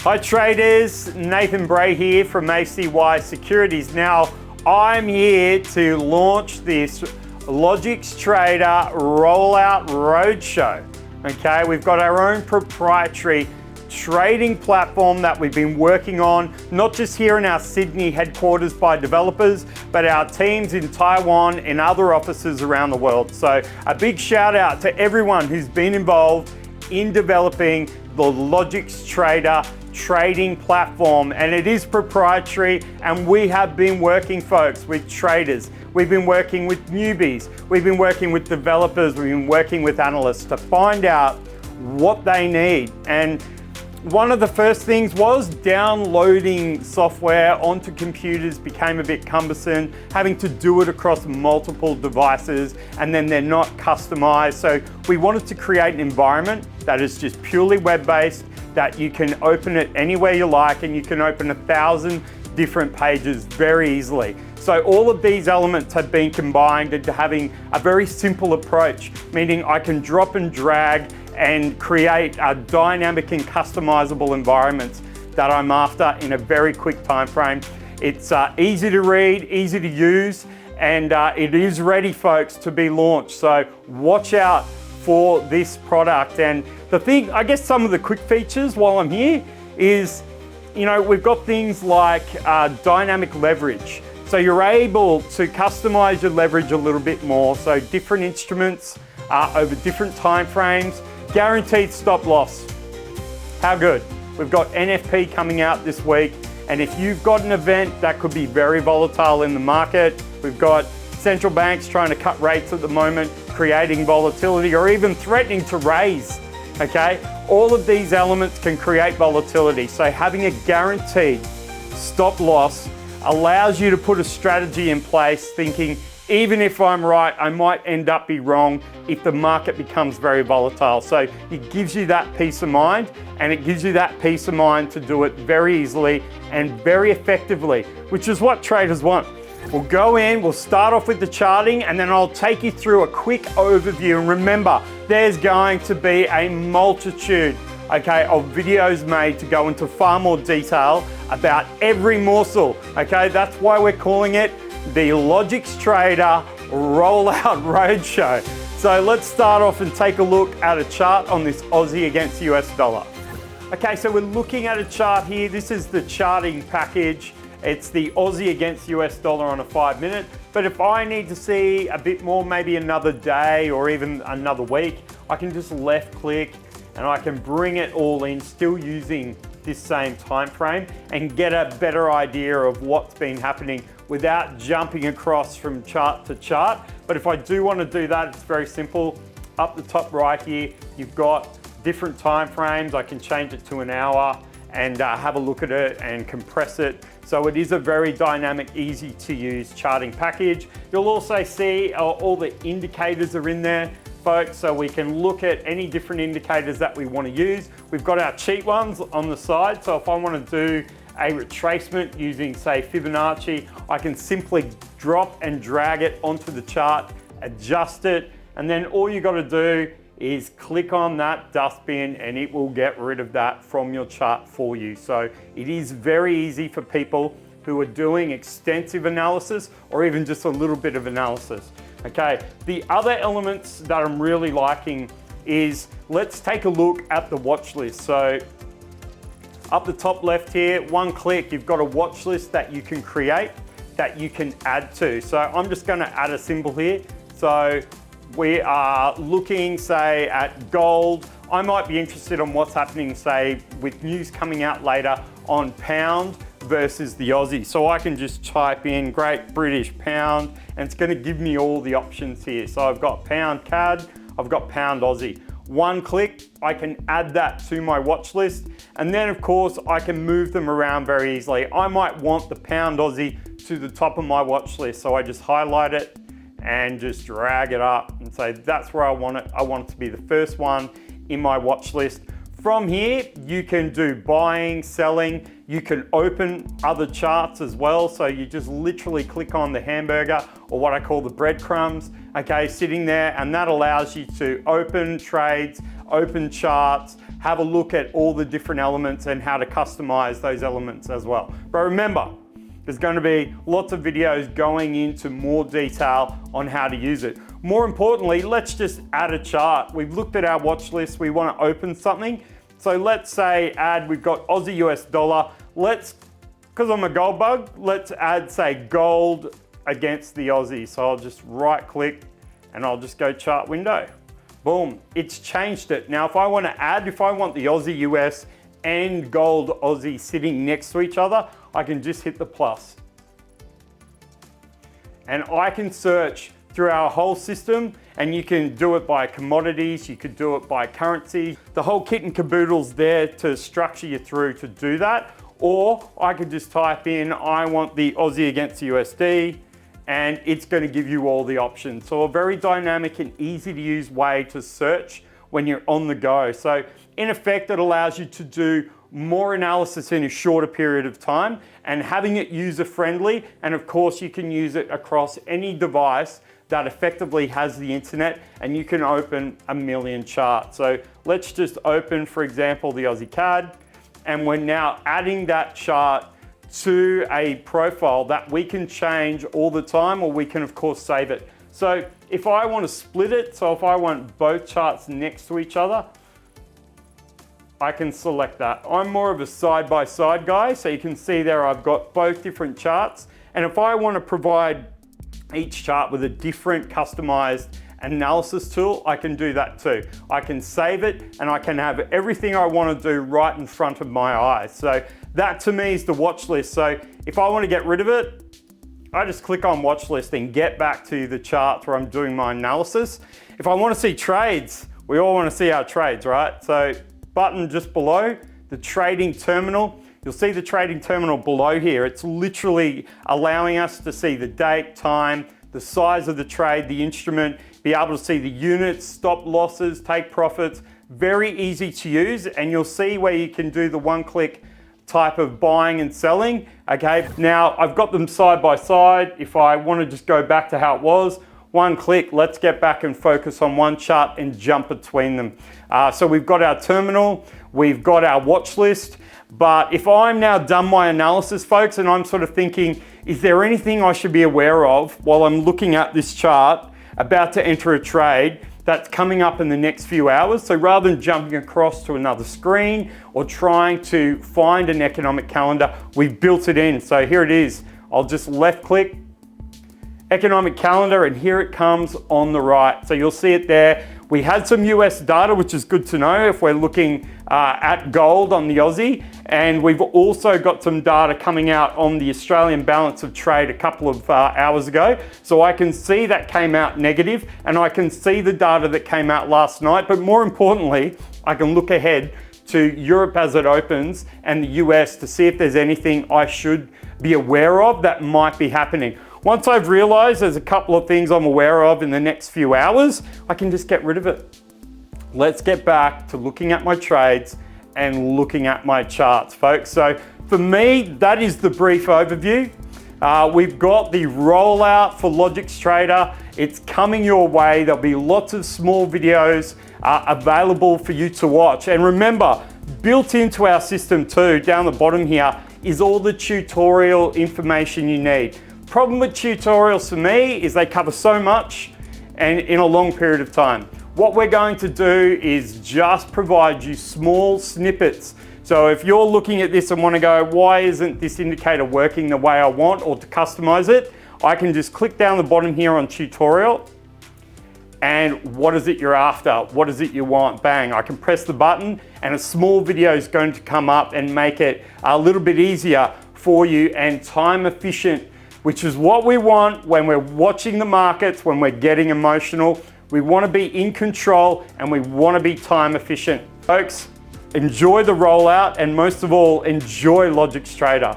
Hi traders, Nathan Bray here from ACY Securities. Now, I'm here to launch this Logix Trader Rollout Roadshow. Okay, we've got our own proprietary trading platform that we've been working on, not just here in our Sydney headquarters by developers, but our teams in Taiwan and other offices around the world. So a big shout out to everyone who's been involved in developing the Logix Trader trading platform, and it is proprietary, and we have been working, folks, with traders. We've been working with newbies, we've been working with developers, we've been working with analysts to find out what they need. And one of the first things was downloading software onto computers became a bit cumbersome, having to do it across multiple devices, and then they're not customized. So we wanted to create an environment that is just purely web-based, that you can open it anywhere you like, and you can open 1,000 different pages very easily. So all of these elements have been combined into having a very simple approach, meaning I can drop and drag and create a dynamic and customizable environments that I'm after in a very quick time frame. It's easy to read, easy to use, and it is ready, folks, to be launched. So watch out for this product. And the thing, I guess some of the quick features while I'm here is, you know, we've got things like dynamic leverage. So you're able to customize your leverage a little bit more. So different instruments over different time frames, guaranteed stop loss. How good? We've got NFP coming out this week. And if you've got an event that could be very volatile in the market, we've got central banks trying to cut rates at the moment, creating volatility, or even threatening to raise, okay? All of these elements can create volatility. So having a guaranteed stop loss allows you to put a strategy in place thinking, even if I'm right, I might end up be wrong if the market becomes very volatile. So it gives you that peace of mind, and it gives you that peace of mind to do it very easily and very effectively, which is what traders want. We'll go in, we'll start off with the charting, and then I'll take you through a quick overview. And remember, there's going to be a multitude, okay, of videos made to go into far more detail about every morsel, okay? That's why we're calling it the Logix Trader Rollout Roadshow. So let's start off and take a look at a chart on this Aussie against US dollar. Okay, so we're looking at a chart here. This is the charting package. It's the Aussie against US dollar on a 5-minute. But if I need to see a bit more, maybe another day or even another week, I can just left click and I can bring it all in, still using this same time frame, and get a better idea of what's been happening without jumping across from chart to chart. But if I do want to do that, it's very simple. Up the top right here, you've got different time frames. I can change it to an hour and have a look at it and compress it. So it is a very dynamic, easy to use charting package. You'll also see all the indicators are in there, folks, so we can look at any different indicators that we want to use. We've got our cheat ones on the side. So if I want to do a retracement using, say, Fibonacci, I can simply drop and drag it onto the chart, adjust it, and then all you got to do is click on that dustbin and it will get rid of that from your chart for you. So it is very easy for people who are doing extensive analysis or even just a little bit of analysis. Okay, the other elements that I'm really liking is, let's take a look at the watch list. So up the top left here, one click, you've got a watch list that you can create, that you can add to. So I'm just gonna add a symbol here. So we are looking, say, at gold. I might be interested in what's happening, say, with news coming out later on pound versus the Aussie. So I can just type in Great British Pound, and it's gonna give me all the options here. So I've got pound CAD, I've got pound Aussie. One click, I can add that to my watch list. And then of course, I can move them around very easily. I might want the pound Aussie to the top of my watch list. So I just highlight it and just drag it up and say, that's where I want it. I want it to be the first one in my watch list. From here, you can do buying, selling, you can open other charts as well. So you just literally click on the hamburger, or what I call the breadcrumbs, okay, sitting there, and that allows you to open trades, open charts, have a look at all the different elements and how to customize those elements as well. But remember, there's going to be lots of videos going into more detail on how to use it. More importantly, let's just add a chart. We've looked at our watch list. We want to open something. So let's say we've got Aussie US dollar. Because I'm a gold bug, let's add, say, gold against the Aussie. So I'll just right click and I'll just go chart window. Boom, it's changed it. Now, if I want the Aussie US and gold Aussie sitting next to each other, I can just hit the plus. And I can search through our whole system, and you can do it by commodities, you could do it by currency. The whole kit and caboodle's there to structure you through to do that. Or I could just type in, I want the Aussie against the USD, and it's going to give you all the options. So a very dynamic and easy to use way to search when you're on the go. So in effect, it allows you to do more analysis in a shorter period of time, and having it user friendly. And of course, you can use it across any device that effectively has the internet, and you can open a million charts. So let's just open, for example, the Aussie CAD, and we're now adding that chart to a profile that we can change all the time, or we can of course save it. So if I want to split it, so if I want both charts next to each other, I can select that. I'm more of a side-by-side guy, so you can see there I've got both different charts. And if I want to provide each chart with a different customized analysis tool, I can do that too. I can save it and I can have everything I want to do right in front of my eyes. So that to me is the watch list. So if I want to get rid of it, I just click on watch list and get back to the charts where I'm doing my analysis. If I want to see trades, we all want to see our trades, right? So button just below, the trading terminal. You'll see the trading terminal below here. It's literally allowing us to see the date, time, the size of the trade, the instrument, be able to see the units, stop losses, take profits. Very easy to use, and you'll see where you can do the one-click type of buying and selling. Okay, now I've got them side by side. If I want to just go back to how it was, one click, let's get back and focus on one chart and jump between them. So we've got our terminal, we've got our watch list, but if I'm now done my analysis, folks, and I'm sort of thinking, is there anything I should be aware of while I'm looking at this chart, about to enter a trade that's coming up in the next few hours? So rather than jumping across to another screen or trying to find an economic calendar, we've built it in. So here it is. I'll just left click, economic calendar, and here it comes on the right. So you'll see it there. We had some US data, which is good to know if we're looking at gold on the Aussie. And we've also got some data coming out on the Australian balance of trade a couple of hours ago. So I can see that came out negative, and I can see the data that came out last night. But more importantly, I can look ahead to Europe as it opens and the US to see if there's anything I should be aware of that might be happening. Once I've realized there's a couple of things I'm aware of in the next few hours, I can just get rid of it. Let's get back to looking at my trades and looking at my charts, folks. So for me, that is the brief overview. We've got the rollout for Logix Trader. It's coming your way. There'll be lots of small videos available for you to watch. And remember, built into our system too, down the bottom here, is all the tutorial information you need. Problem with tutorials for me is they cover so much and in a long period of time. What we're going to do is just provide you small snippets. So if you're looking at this and want to go, why isn't this indicator working the way I want, or to customize it, I can just click down the bottom here on tutorial, and what is it you're after? What is it you want? Bang, I can press the button and a small video is going to come up and make it a little bit easier for you and time efficient, which is what we want when we're watching the markets, when we're getting emotional. We want to be in control and we want to be time efficient. Folks, enjoy the rollout, and most of all, enjoy Logix Trader.